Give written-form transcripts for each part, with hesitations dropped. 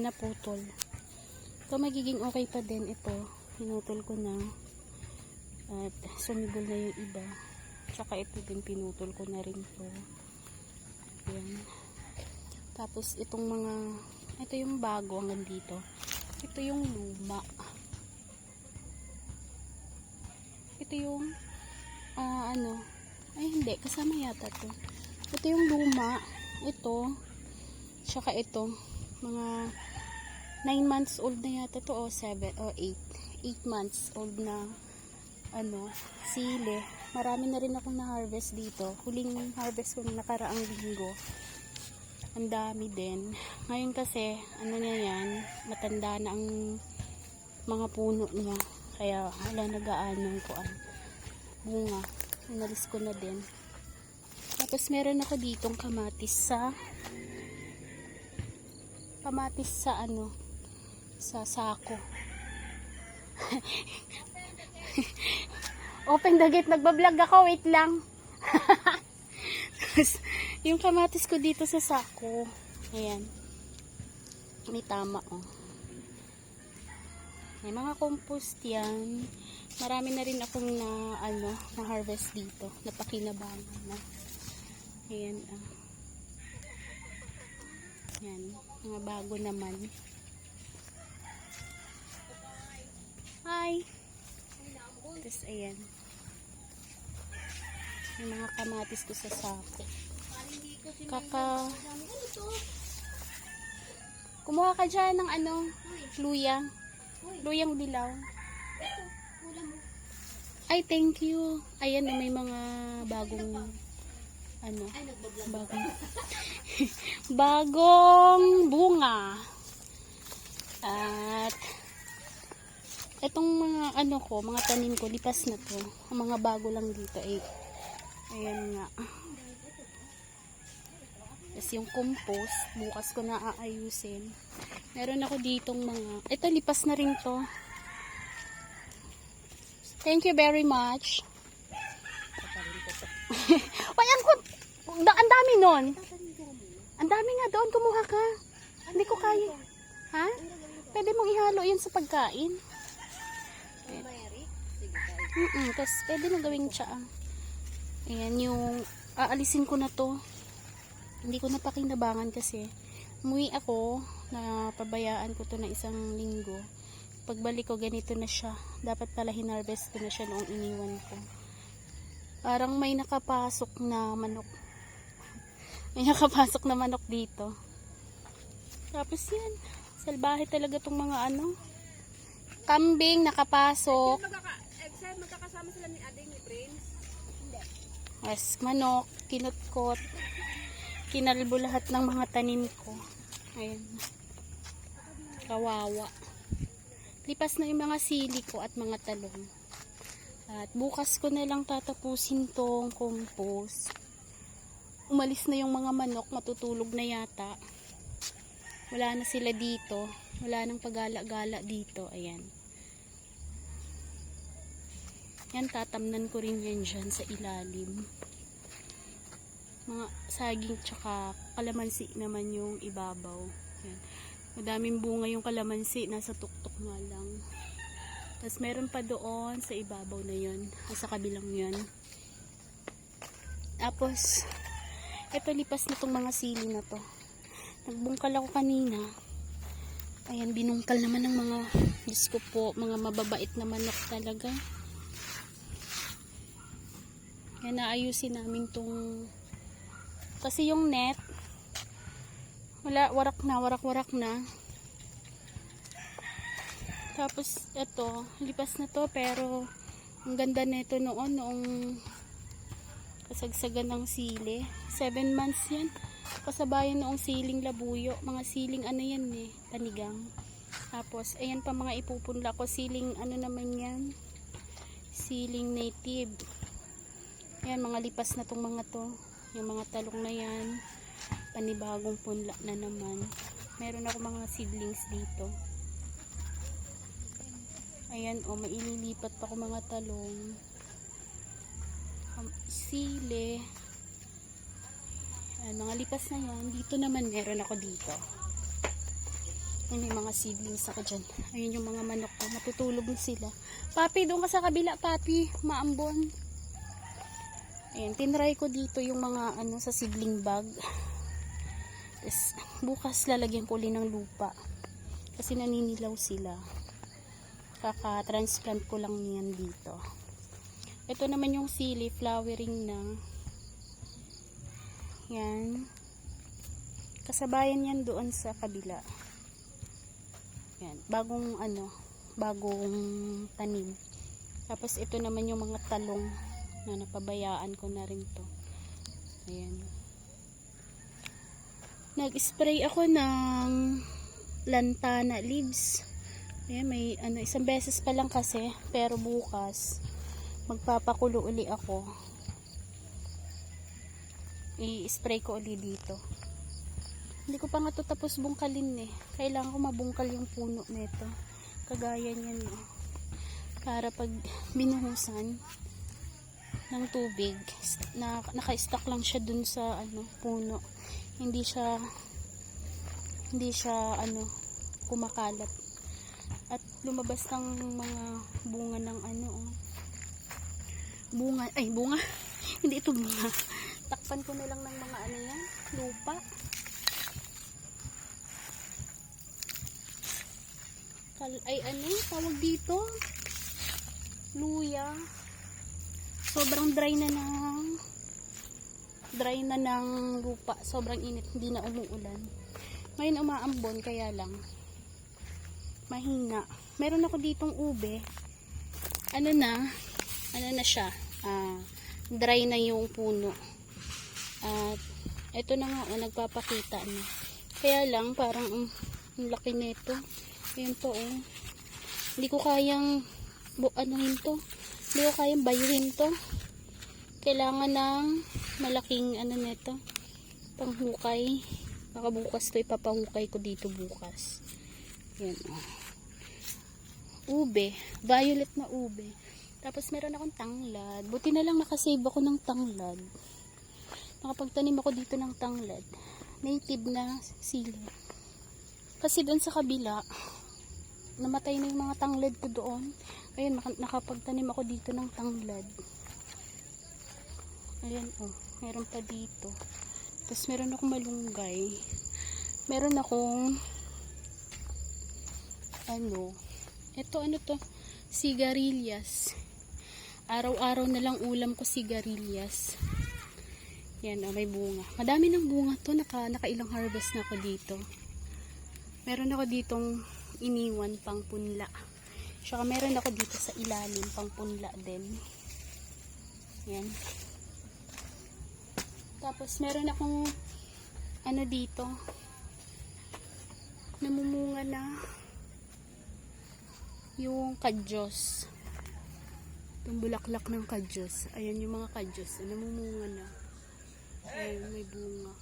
Ayan, naputol. Ito magiging okay pa din. Ito, pinutol ko na. At sumibol na yung iba. Tsaka ito din, pinutol ko na rin to. Ayan. Tapos itong mga, ito yung bago hanggang dito. Ito yung luma. Ito yung, ay hindi, kasama yata to. Ito yung luma. Ito. Tsaka ito. Mga 9 months old na yata to, o 7 o 8 months old na sili. Marami na rin akong na-harvest dito. Huling harvest ko na nakaraang linggo. Ang dami din. Ngayon kasi, niya yan, matanda na ang mga puno niya. Kaya wala nag-aanong bunga. Inalis ko na din. Tapos meron ako ditong kamatis sa sa sako. Open the gate, nagbablog ako, wait lang. Yung kamatis ko dito sa sako. Ayan. May tama, oh. May mga compost yan. Marami na rin akong na harvest dito. Napakinabangan na. Ayan, Yan. Mga bago naman. Hi! Tapos, ayan. Yung mga kamatis ko sa sako. Kumuha ka dyan ng luya. Luyang dilaw. Ay, thank you. Ayan, may mga bagong bagong bunga. At itong mga mga tanim ko, lipas na to. Ang mga bago lang dito ay ayan nga. Tapos yung compost, bukas ko na aayusin. Meron ako ditong ito lipas na rin to. Thank you very much. Why, ang dami nun. Ang dami nga doon, kumuha ka. Hindi ko kaya. Ha? Pwede mong ihalo yan sa pagkain. Tapos pwede mo gawing tsaa. Ayan yung aalisin ko na to. Hindi ko napakinabangan kasi umuwi ako na pabayaan ko to na isang linggo. Pagbalik ko ganito na siya. Dapat pala hinarvest ko na siya noong iniwan ko. Parang may nakapasok na manok. May nakapasok na manok dito. Tapos yan. Salbahe talaga tong mga kambing nakapasok. Magkakasama sila ni Ading ni Prince? Hindi. Yes, manok, kinutkot. Kinalbo lahat ng mga tanim ko. Ayan. Kawawa. Lipas na yung mga sili ko at mga talong. At bukas ko na lang tatapusin tong compost. Umalis na yung mga manok, matutulog na yata. Wala na sila dito. Wala nang pagala-gala dito. Ayan. Yan, tatamnan ko rin yan dyan sa ilalim. Mga saging tsaka kalamansi naman yung ibabaw. Yan. Madaming bunga yung kalamansi. Nasa tuktok nga lang. Tapos meron pa doon sa ibabaw na yun. Sa kabilang yun. Tapos, eto lipas na tong mga sili na to. Nagbungkal ako kanina. Ayan, binungkal naman ng mga, Diyos ko po, mga mababait na manok talaga. Yan, naayusin namin tong, kasi yung net, warak na. Tapos, eto, lipas na to, pero, ang ganda nito noong kasagsagan ng sili. 7 months yan. Kasabayan noong siling labuyo. Mga siling yan panigang. Tapos, ayan pa mga ipupunla ko. Siling naman yan. Siling native. Ayan, mga lipas na tong mga to. Yung mga talong na yan. Panibagong punla na naman. Meron ako mga seedlings dito. Ayan, maililipat pa ko mga talong. Sili. Ayan, mga lipas na yan. Dito naman meron ako dito. Ayun yung mga seedlings ako dyan. Ayun yung mga manok ko. Matutulog na sila. Papi, doon ka sa kabila, papi. Maambon. Ayun, tinry ko dito yung mga sa seedling bag. Tapos, bukas lalagyan ko ulit ng lupa. Kasi naninilaw sila. Kaka-transplant ko lang yan dito. Ito naman yung sili, flowering na. Yan. Kasabayan yan doon sa kabila. Yan. Bagong tanim. Tapos ito naman yung mga talong na napabayaan ko na rin to. Ayan. Nag-spray ako ng lantana leaves. Ayan, may isang beses pa lang kasi, pero bukas magpapakulo uli ako. I-spray ko uli dito. Hindi ko pa nga ito tapos bungkalin eh. Kailangan ko mabungkal yung puno nito. Kagaya niyan eh. Para pag binuhusan ng tubig, naka-stack lang siya dun sa puno. Hindi siya kumakalat. At lumabas ng mga bunga ng bunga. Hindi ito bunga. Takpan ko na lang ng mga yan, lupa. Tawag dito? Luya. Sobrang dry na ng lupa. Sobrang init, hindi na umuulan. Ngayon umaambon, kaya lang mahina. Meron ako ditong ube. Ano na siya? Dry na yung puno. At ito na nga, nagpapakita na. Kaya lang, parang ang laki nito. Ayan po, hindi ko kayang Hindi ko kayang bayuhin to. Kailangan ng malaking nito, panghukay. Baka bukas to ipapahukay ko dito bukas. Yan, ube, violet na ube. Tapos meron akong tanglad. Buti na lang nakasave ako ng tanglad. Nakapagtanim ako dito ng tanglad. Native na sili. Kasi doon sa kabila, namatay na yung mga tanglad ko doon. Ayun, nakapagtanim ako dito ng tanglad. Ayan, meron pa dito. Tapos meron akong malunggay. Meron akong ito, sigarilyas. Araw-araw na lang ulam ko sigarilyas. Yan, may bunga. Madami ng bunga to. Nakailang harvest na ako dito. Meron ako ditong iniwan pang punla. Saka meron ako dito sa ilalim pang punla din. Yan. Tapos meron akong dito. Namumunga na yung kadyos. Itong bulaklak ng kadyos. Ayan yung mga kadyos. Namumunga na. Ayan, may bunga.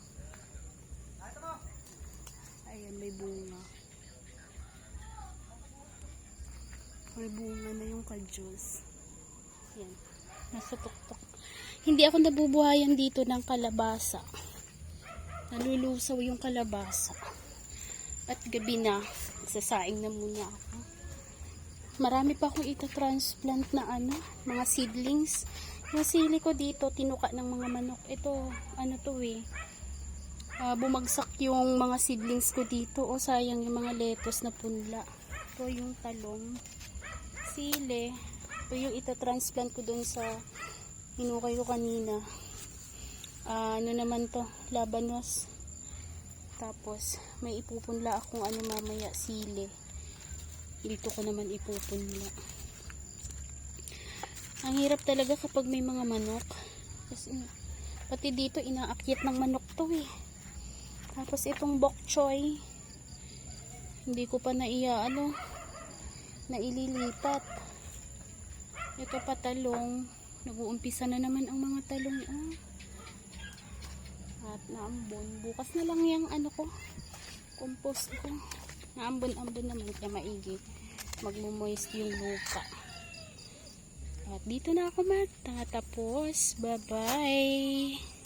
Ayan, may bunga. May bunga na yung kadyos. Ayan. Nasa tuktok. Hindi ako nabubuhayan dito ng kalabasa. Nalulusaw yung kalabasa. At gabi na, sasaing na muna ako. Marami pa akong ito-transplant na mga seedlings. Yung sili ko dito, tinuka ng mga manok. Ito, bumagsak yung mga seedlings ko dito. O sayang yung mga lettuce na punla. Ito yung talong. Sili. Ito yung ito-transplant ko dun sa hinukay ko kanina. Naman to, labanos. Tapos, may ipupunla akong mamaya, sili. Dito ko naman ipupunla. Ang hirap talaga kapag may mga manok. Kasi, pati dito, inaakyat ng manok to eh. Tapos, itong bok choy, hindi ko pa naililipat. Ito pa talong. Nag-uumpisa na naman ang mga talong. At naambon. Bukas na lang yung compost ko. Naambon-ambon naman kaya maigi. Magmo-moist yung lupa. At dito na ako magtatapos. Bye-bye!